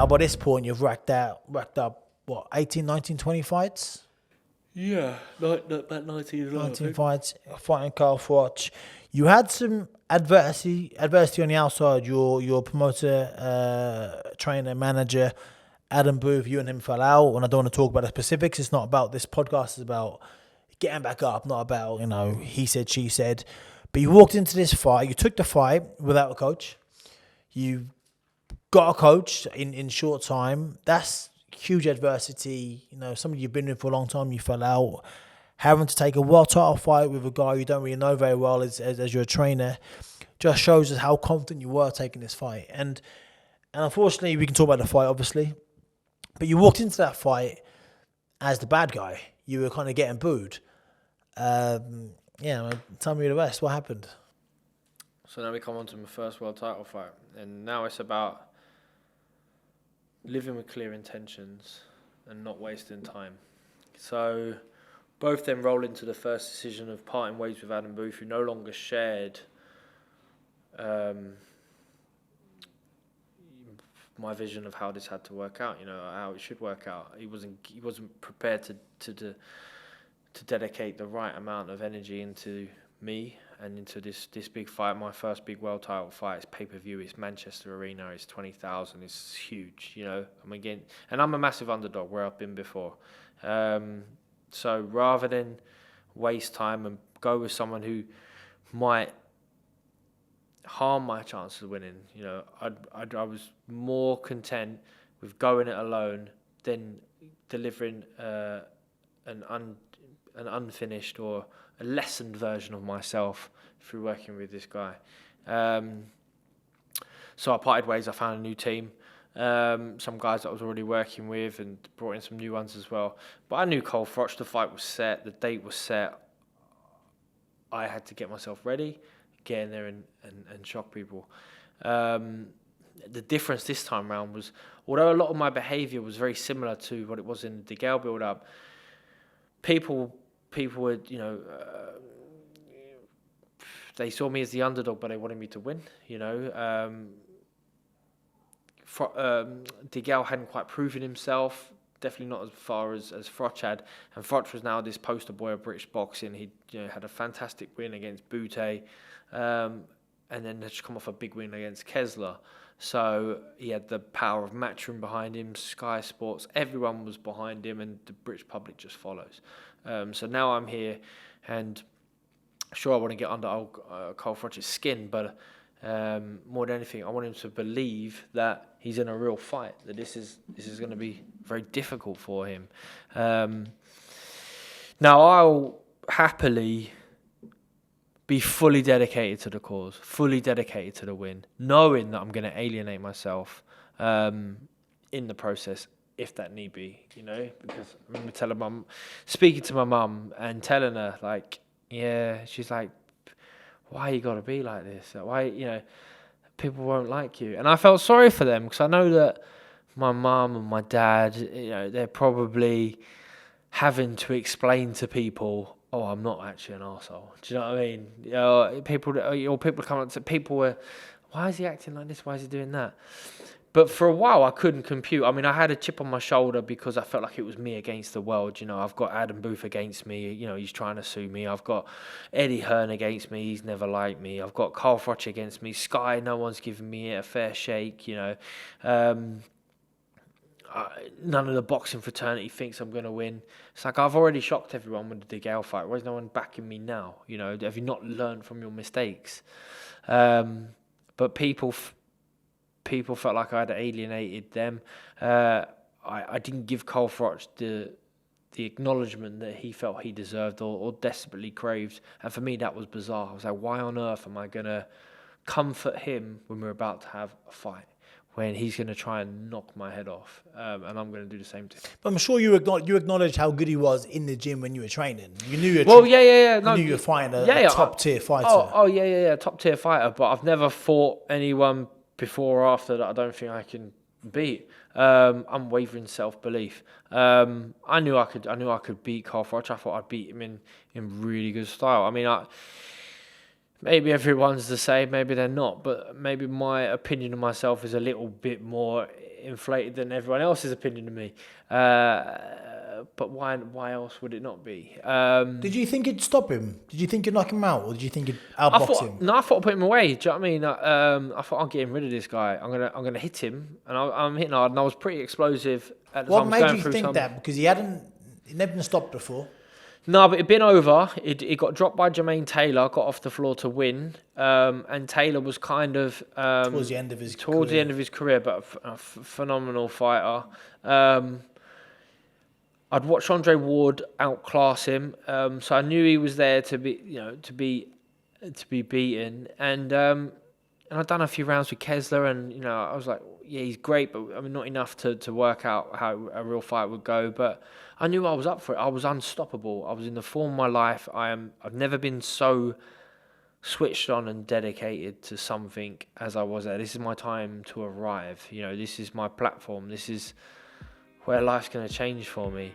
Now, by this point, you've racked up, what, 18, 19, 20 fights? Yeah, about 19 19 fights, fighting Carl Froch. You had some adversity on the outside. Your promoter, trainer, manager, Adam Booth, you and him fell out. And I don't want to talk about the specifics. It's not about this podcast. It's about getting back up, not about, he said, she said. But you walked into this fight. You took the fight without a coach. You got a coach in short time. That's huge adversity. Somebody you've been with for a long time, you fell out. Having to take a world title fight with a guy you don't really know very well as your trainer just shows us how confident you were taking this fight. And unfortunately, we can talk about the fight, obviously. But you walked into that fight as the bad guy. You were kind of getting booed. Tell me the rest. What happened? So now we come on to my first world title fight. And now it's about living with clear intentions and not wasting time. So both then roll into the first decision of parting ways with Adam Booth, who no longer shared my vision of how this had to work out, how it should work out. He wasn't prepared to dedicate the right amount of energy into me and into this big fight, my first big world title fight. It's pay-per-view, it's Manchester Arena, it's 20,000, it's huge, and I'm a massive underdog where I've been before. So rather than waste time and go with someone who might harm my chances of winning, I was more content with going it alone than delivering an unfinished or a lessened version of myself through working with this guy. So I parted ways. I found a new team. Some guys that I was already working with and brought in some new ones as well. But I knew Carl Froch, the fight was set, the date was set. I had to get myself ready, get in there and shock people. The difference this time around was, although a lot of my behaviour was very similar to what it was in the Gale build-up, people would, they saw me as the underdog, but they wanted me to win, DeGale hadn't quite proven himself, definitely not as far as Froch had, and Froch was now this poster boy of British boxing. He had a fantastic win against Butte, and then had just come off a big win against Kessler. So he had the power of Matchroom behind him, Sky Sports, everyone was behind him, and the British public just follows. So now I'm here, and sure I want to get under Carl Froch's skin, but more than anything, I want him to believe that he's in a real fight, that this is going to be very difficult for him. Now I'll happily be fully dedicated to the cause, fully dedicated to the win, knowing that I'm going to alienate myself in the process, if that need be, because I'm going to tell her speaking to my mum and telling her, she's like, why you got to be like this? Why, people won't like you. And I felt sorry for them, because I know that my mum and my dad, they're probably having to explain to people, oh, I'm not actually an arsehole. Do you know what I mean? People come up to people where, why is he acting like this? Why is he doing that? But for a while, I couldn't compute. I mean, I had a chip on my shoulder because I felt like it was me against the world. I've got Adam Booth against me. He's trying to sue me. I've got Eddie Hearn against me. He's never liked me. I've got Carl Froch against me. Sky, no one's given me a fair shake. None of the boxing fraternity thinks I'm going to win. It's like, I've already shocked everyone with the DeGale fight. Why is no one backing me now? Have you not learned from your mistakes? But people felt like I had alienated them. I didn't give Carl Froch the acknowledgement that he felt he deserved or desperately craved. And for me, that was bizarre. I was like, why on earth am I going to comfort him when we're about to have a fight, when he's going to try and knock my head off, and I'm going to do the same thing. But I'm sure you acknowledged how good he was in the gym when you were training. You knew you knew you were fighting a top-tier fighter. Top-tier fighter. But I've never fought anyone before or after that I don't think I can beat. Unwavering self-belief. I knew I could beat Carl Froch. I thought I'd beat him in really good style. I mean, maybe everyone's the same, maybe they're not, but maybe my opinion of myself is a little bit more inflated than everyone else's opinion of me. But why else would it not be? Did you think it'd stop him? Did you think it'd knock him out, or did you think it'd outbox him? No, I thought I'd put him away. Do you know what I mean? I thought I'm getting rid of this guy. I'm gonna hit him, and I'm hitting hard, and I was pretty explosive at the time. What made you think that? Because he'd never been stopped before. No, but it'd been over. It got dropped by Jermaine Taylor, got off the floor to win, and Taylor was kind of Towards the end of his career, but a phenomenal fighter. I'd watched Andre Ward outclass him, so I knew he was there to be beaten, and I'd done a few rounds with Kessler, and I was like, yeah, he's great, but I mean, not enough to work out how a real fight would go. But I knew I was up for it. I was unstoppable. I was in the form of my life. I've never been so switched on and dedicated to something as I was there. This is my time to arrive. This is my platform. This is where life's going to change for me.